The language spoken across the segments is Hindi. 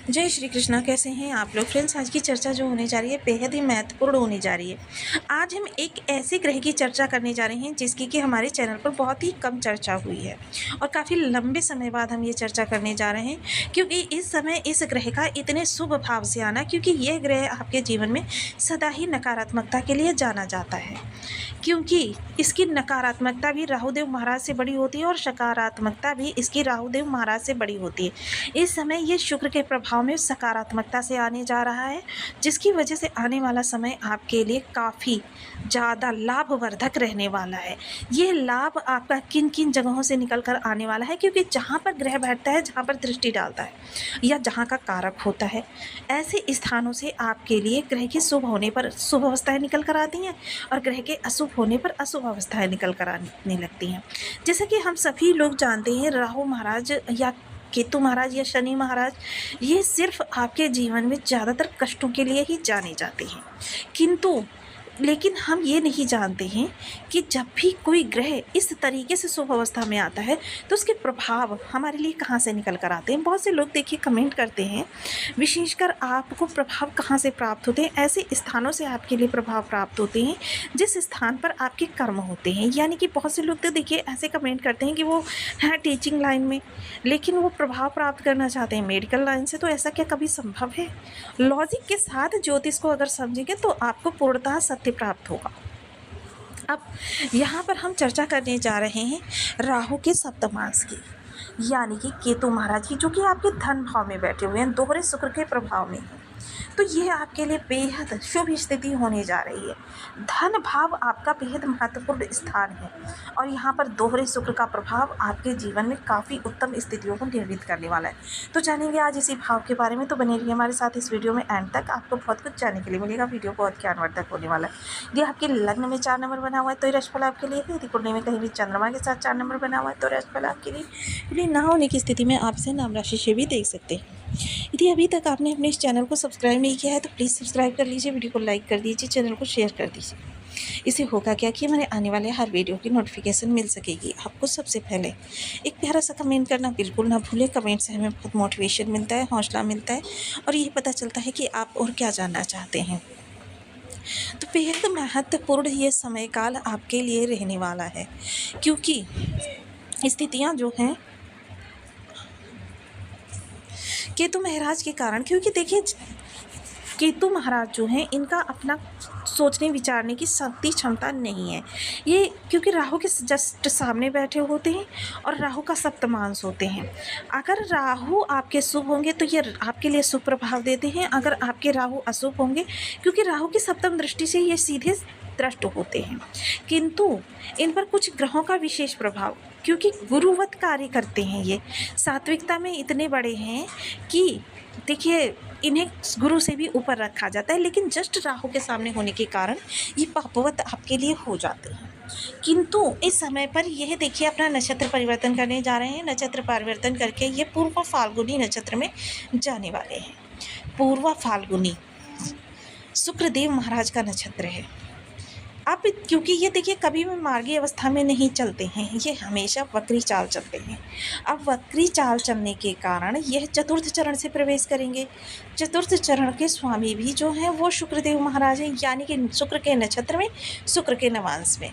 जय श्री कृष्णा। कैसे हैं आप लोग फ्रेंड्स। आज की चर्चा जो होने जा रही है बेहद ही महत्वपूर्ण होने जा रही है। आज हम एक ऐसे ग्रह की चर्चा करने जा रहे हैं जिसकी कि हमारे चैनल पर बहुत ही कम चर्चा हुई है और काफ़ी लंबे समय बाद हम ये चर्चा करने जा रहे हैं, क्योंकि इस समय इस ग्रह का इतने शुभ भाव से आना, क्योंकि यह ग्रह आपके जीवन में सदा ही नकारात्मकता के लिए जाना जाता है, क्योंकि इसकी नकारात्मकता भी राहुदेव महाराज से बड़ी होती है और सकारात्मकता भी इसकी राहुदेव महाराज से बड़ी होती है। इस समय ये शुक्र के प्रभाव में सकारात्मकता से आने जा रहा है, जिसकी वजह से आने वाला समय आपके लिए काफ़ी ज़्यादा लाभवर्धक रहने वाला है। ये लाभ आपका किन किन जगहों से निकल कर आने वाला है, क्योंकि जहाँ पर ग्रह बैठता है, जहाँ पर दृष्टि डालता है या जहाँ का कारक होता है, ऐसे स्थानों से आपके लिए ग्रह के शुभ होने पर शुभ अवस्थाएं निकल कर आती हैं और ग्रह के अशुभ होने पर अशुभ अवस्थाएं निकल कर आने लगती हैं। जैसे कि हम सभी लोग जानते हैं, राहु महाराज या केतु महाराज या शनि महाराज, ये सिर्फ आपके जीवन में ज़्यादातर कष्टों के लिए ही जाने जाते हैं, किंतु लेकिन हम ये नहीं जानते हैं कि जब भी कोई ग्रह इस तरीके से शुभ अवस्था में आता है तो उसके प्रभाव हमारे लिए कहाँ से निकल कर आते हैं। बहुत से लोग देखिए कमेंट करते हैं, विशेषकर आपको प्रभाव कहाँ से प्राप्त होते हैं। ऐसे स्थानों से आपके लिए प्रभाव प्राप्त होते हैं जिस स्थान पर आपके कर्म होते हैं। यानी कि बहुत से लोग तो देखिए ऐसे कमेंट करते हैं कि वो हैं टीचिंग लाइन में, लेकिन वो प्रभाव प्राप्त करना चाहते हैं मेडिकल लाइन से। तो ऐसा क्या कभी संभव है? लॉजिक के साथ ज्योतिष को अगर समझेंगे तो आपको पूर्णतः सत्य प्राप्त होगा। अब यहाँ पर हम चर्चा करने जा रहे हैं राहु के सप्तमांश की, यानी कि केतु महाराज की, जो कि आपके धन भाव में बैठे हुए हैं, दोहरे शुक्र के प्रभाव में है। तो ये आपके लिए बेहद शुभ स्थिति होने जा रही है। धन भाव आपका बेहद महत्वपूर्ण स्थान है और यहाँ पर दोहरे शुक्र का प्रभाव आपके जीवन में काफ़ी उत्तम स्थितियों को निर्मित करने वाला है। तो जानेंगे आज इसी भाव के बारे में, तो बने रहिए हमारे साथ इस वीडियो में एंड तक। आपको बहुत कुछ जानने के लिए मिलेगा। वीडियो बहुत ज्ञानवर्धक होने वाला है। यदि आपके लग्न में 4 नंबर बना हुआ है तो ये राशिफल आपके लिए है। यदि कुंडली में कहीं भी चंद्रमा के साथ 4 नंबर बना हुआ है तो राशिफल आपके लिए ना होने की स्थिति में आपसे नाम राशि से भी देख सकते हैं। यदि अभी तक आपने अपने इस चैनल को सब्सक्राइब नहीं किया है तो प्लीज़ सब्सक्राइब कर लीजिए, वीडियो को लाइक कर दीजिए, चैनल को शेयर कर दीजिए। इससे होगा क्या कि हमारे आने वाले हर वीडियो की नोटिफिकेशन मिल सकेगी आपको सबसे पहले। एक प्यारा सा कमेंट करना बिल्कुल ना भूलें। कमेंट से हमें बहुत मोटिवेशन मिलता है, हौसला मिलता है और ये पता चलता है कि आप और क्या जानना चाहते हैं। तो बेहद महत्वपूर्ण ये समय काल आपके लिए रहने वाला है, क्योंकि स्थितियाँ जो हैं केतु महाराज के कारण, क्योंकि देखिए केतु महाराज जो हैं इनका अपना सोचने विचारने की शक्ति क्षमता नहीं है। ये क्योंकि राहु के जस्ट सामने बैठे होते हैं और राहु का सप्तमांश होते हैं। अगर राहु आपके शुभ होंगे तो ये आपके लिए शुभ प्रभाव देते हैं, अगर आपके राहु अशुभ होंगे, क्योंकि राहु की सप्तम दृष्टि से ये सीधे दृष्ट होते हैं, किंतु इन पर कुछ ग्रहों का विशेष प्रभाव, क्योंकि गुरुवत कार्य करते हैं, ये सात्विकता में इतने बड़े हैं कि देखिए इन्हें गुरु से भी ऊपर रखा जाता है, लेकिन जस्ट राहु के सामने होने के कारण ये पापवत आपके लिए हो जाते हैं। किंतु इस समय पर यह देखिए अपना नक्षत्र परिवर्तन करने जा रहे हैं। नक्षत्र परिवर्तन करके ये पूर्व फाल्गुनी नक्षत्र में जाने वाले हैं। पूर्व फाल्गुनी शुक्रदेव महाराज का नक्षत्र है। अब क्योंकि ये देखिए कभी भी मार्गी अवस्था में नहीं चलते हैं, ये हमेशा वक्री चाल चलते हैं। अब वक्री चाल चलने के कारण यह चतुर्थ चरण से प्रवेश करेंगे। चतुर्थ चरण के स्वामी भी जो हैं वो शुक्रदेव महाराज हैं, यानी कि शुक्र के नक्षत्र में, शुक्र के नवांश में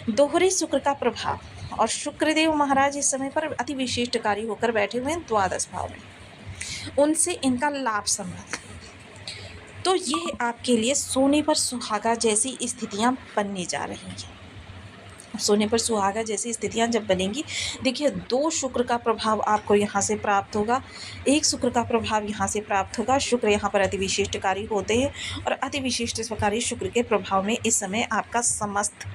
दोहरे शुक्र का प्रभाव। और शुक्रदेव महाराज इस समय पर अति विशिष्टकारी होकर बैठे हुए हैं द्वादश भाव में, उनसे इनका लाभ संबंध। तो ये आपके लिए सोने पर सुहागा जैसी स्थितियां बनने जा रही हैं। सोने पर सुहागा जैसी स्थितियां जब बनेंगी, देखिए 2 शुक्र का प्रभाव आपको यहाँ से प्राप्त होगा, 1 शुक्र का प्रभाव यहाँ से प्राप्त होगा। शुक्र यहाँ पर अति विशिष्टकारी होते हैं और अति विशिष्टकारी शुक्र के प्रभाव में इस समय आपका समस्त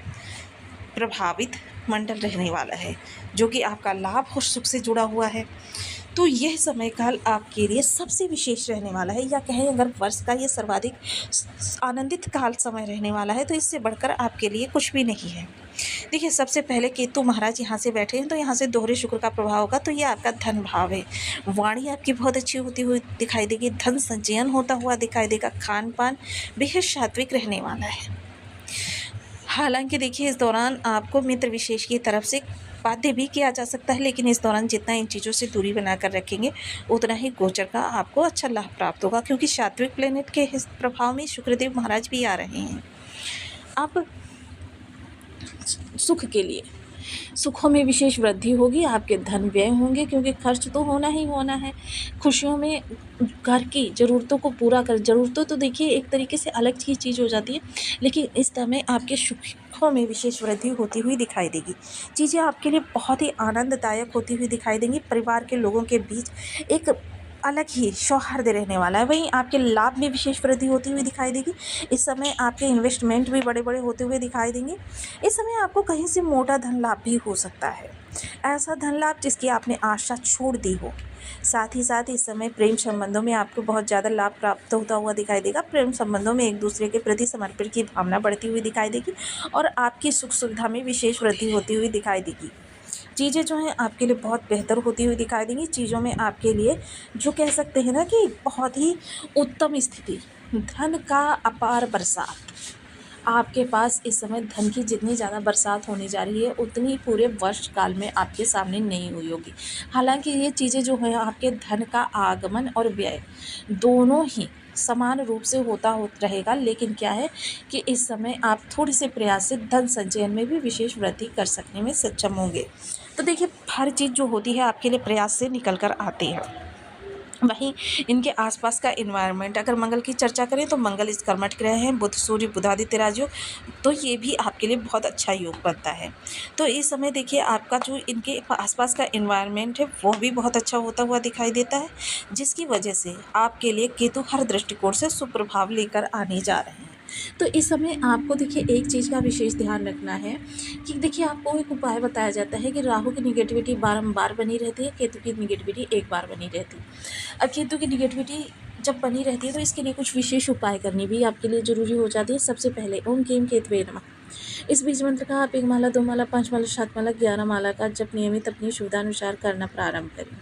प्रभावित मंडल रहने वाला है, जो कि आपका लाभ और सुख से जुड़ा हुआ है। तो यह समय काल आपके लिए सबसे विशेष रहने वाला है, या कहें अगर वर्ष का ये सर्वाधिक आनंदित काल समय रहने वाला है, तो इससे बढ़कर आपके लिए कुछ भी नहीं है। देखिए सबसे पहले केतु महाराज यहाँ से बैठे हैं तो यहाँ से दोहरे शुक्र का प्रभाव होगा, तो ये आपका धन भाव है। वाणी आपकी बहुत अच्छी होती हुई दिखाई देगी, धन संचयन होता हुआ दिखाई देगा, खान पान बेहद सात्विक रहने वाला है। हालांकि देखिए इस दौरान आपको मित्र विशेष की तरफ से बाध्य भी किया जा सकता है, लेकिन इस दौरान जितना इन चीज़ों से दूरी बनाकर रखेंगे उतना ही गोचर का आपको अच्छा लाभ प्राप्त होगा, क्योंकि सात्विक प्लेनेट के प्रभाव में शुक्रदेव महाराज भी आ रहे हैं। अब सुख के लिए, सुखों में विशेष वृद्धि होगी, आपके धन व्यय होंगे क्योंकि खर्च तो होना ही होना है। खुशियों में घर की ज़रूरतों को पूरा कर, ज़रूरतों तो देखिए एक तरीके से अलग ही चीज़ हो जाती है, लेकिन इस समय आपके सुखों में विशेष वृद्धि होती हुई दिखाई देगी। चीज़ें आपके लिए बहुत ही आनंददायक होती हुई दिखाई देंगी। परिवार के लोगों के बीच एक अलग ही सौहार्द रहने वाला है। वहीं आपके लाभ में विशेष वृद्धि होती हुई दिखाई देगी। इस समय आपके इन्वेस्टमेंट भी बड़े बड़े होते हुए दिखाई देंगे। इस समय आपको कहीं से मोटा धन लाभ भी हो सकता है, ऐसा धन लाभ जिसकी आपने आशा छोड़ दी हो। साथ ही साथ इस समय प्रेम संबंधों में आपको बहुत ज़्यादा लाभ प्राप्त होता हुआ दिखाई देगा। प्रेम संबंधों में एक दूसरे के प्रति समर्पण की भावना बढ़ती हुई दिखाई देगी और आपकी सुख सुविधा में विशेष वृद्धि होती हुई दिखाई देगी। चीज़ें जो हैं आपके लिए बहुत बेहतर होती हुई दिखाई देंगी। चीज़ों में आपके लिए जो कह सकते हैं ना कि बहुत ही उत्तम स्थिति, धन का अपार बरसात आपके पास इस समय। धन की जितनी ज़्यादा बरसात होने जा रही है उतनी पूरे वर्ष काल में आपके सामने नहीं हुई होगी। हालांकि ये चीज़ें जो है आपके धन का आगमन और व्यय दोनों ही समान रूप से होता रहेगा, लेकिन क्या है कि इस समय आप थोड़ी से प्रयास से धन संचयन में भी विशेष वृद्धि कर सकने में सक्षम होंगे। तो देखिए हर चीज़ जो होती है आपके लिए प्रयास से निकल कर आती है। वहीं इनके आसपास का इन्वायरमेंट, अगर मंगल की चर्चा करें तो मंगल इस कर्मठ ग्रह हैं, बुध सूर्य बुधादित्य राजयोग, तो ये भी आपके लिए बहुत अच्छा योग बनता है। तो इस समय देखिए आपका जो इनके आसपास का इन्वायरमेंट है वो भी बहुत अच्छा होता हुआ दिखाई देता है, जिसकी वजह से आपके लिए केतु हर दृष्टिकोण से सुप्रभाव लेकर आने जा रहे हैं। तो इस समय आपको देखिए एक चीज़ का विशेष ध्यान रखना है कि देखिए आपको एक उपाय बताया जाता है कि राहु की निगेटिविटी बारंबार बनी रहती है, केतु की निगेटिविटी एक बार बनी रहती है। अब केतु की निगेटिविटी जब बनी रहती है तो इसके लिए कुछ विशेष उपाय करनी भी आपके लिए ज़रूरी हो जाती है। सबसे पहले ओम क्लीं केतवे नमः, इस बीज मंत्र का आप 1 माला 2 माला 5 माला 7 माला 11 माला का जब नियमित अपनी सुविधानुसार करना प्रारंभ करें।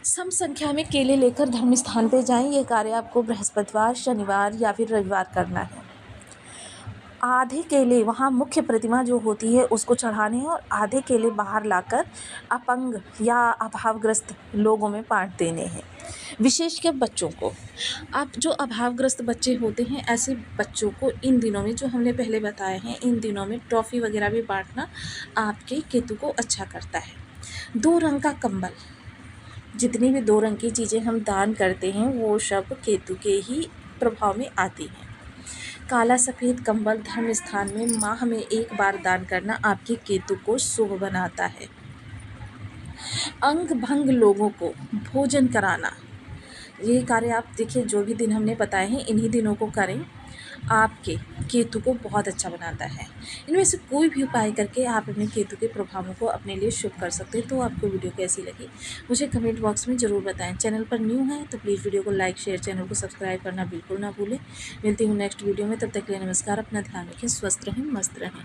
सम संख्या में केले लेकर धर्म स्थान पर जाएं। ये कार्य आपको बृहस्पतिवार, शनिवार या फिर रविवार करना है। आधे केले वहाँ मुख्य प्रतिमा जो होती है उसको चढ़ाने हैं और आधे केले बाहर लाकर अपंग या अभावग्रस्त लोगों में बांट देने हैं। विशेषकर बच्चों को, आप जो अभावग्रस्त बच्चे होते हैं ऐसे बच्चों को इन दिनों में, जो हमने पहले बताए हैं, इन दिनों में टॉफ़ी वगैरह भी बांटना आपके केतु को अच्छा करता है। 2 रंग का कंबल, जितनी भी 2 रंग की चीज़ें हम दान करते हैं वो सब केतु के ही प्रभाव में आती हैं। काला सफ़ेद कंबल धर्म स्थान में माह में 1 बार दान करना आपके केतु को शुभ बनाता है। अंग भंग लोगों को भोजन कराना, ये कार्य आप देखिए जो भी दिन हमने बताए हैं इन्हीं दिनों को करें, आपके केतु को बहुत अच्छा बनाता है। इनमें से कोई भी उपाय करके आप अपने केतु के प्रभावों को अपने लिए शुभ कर सकते हैं। तो आपको वीडियो कैसी लगी मुझे कमेंट बॉक्स में ज़रूर बताएं। चैनल पर न्यू हैं तो प्लीज़ वीडियो को लाइक शेयर, चैनल को सब्सक्राइब करना बिल्कुल ना भूलें। मिलती हूँ नेक्स्ट वीडियो में, तब तक के लिए नमस्कार। अपना ध्यान रखें, स्वस्थ रहें, मस्त रहें।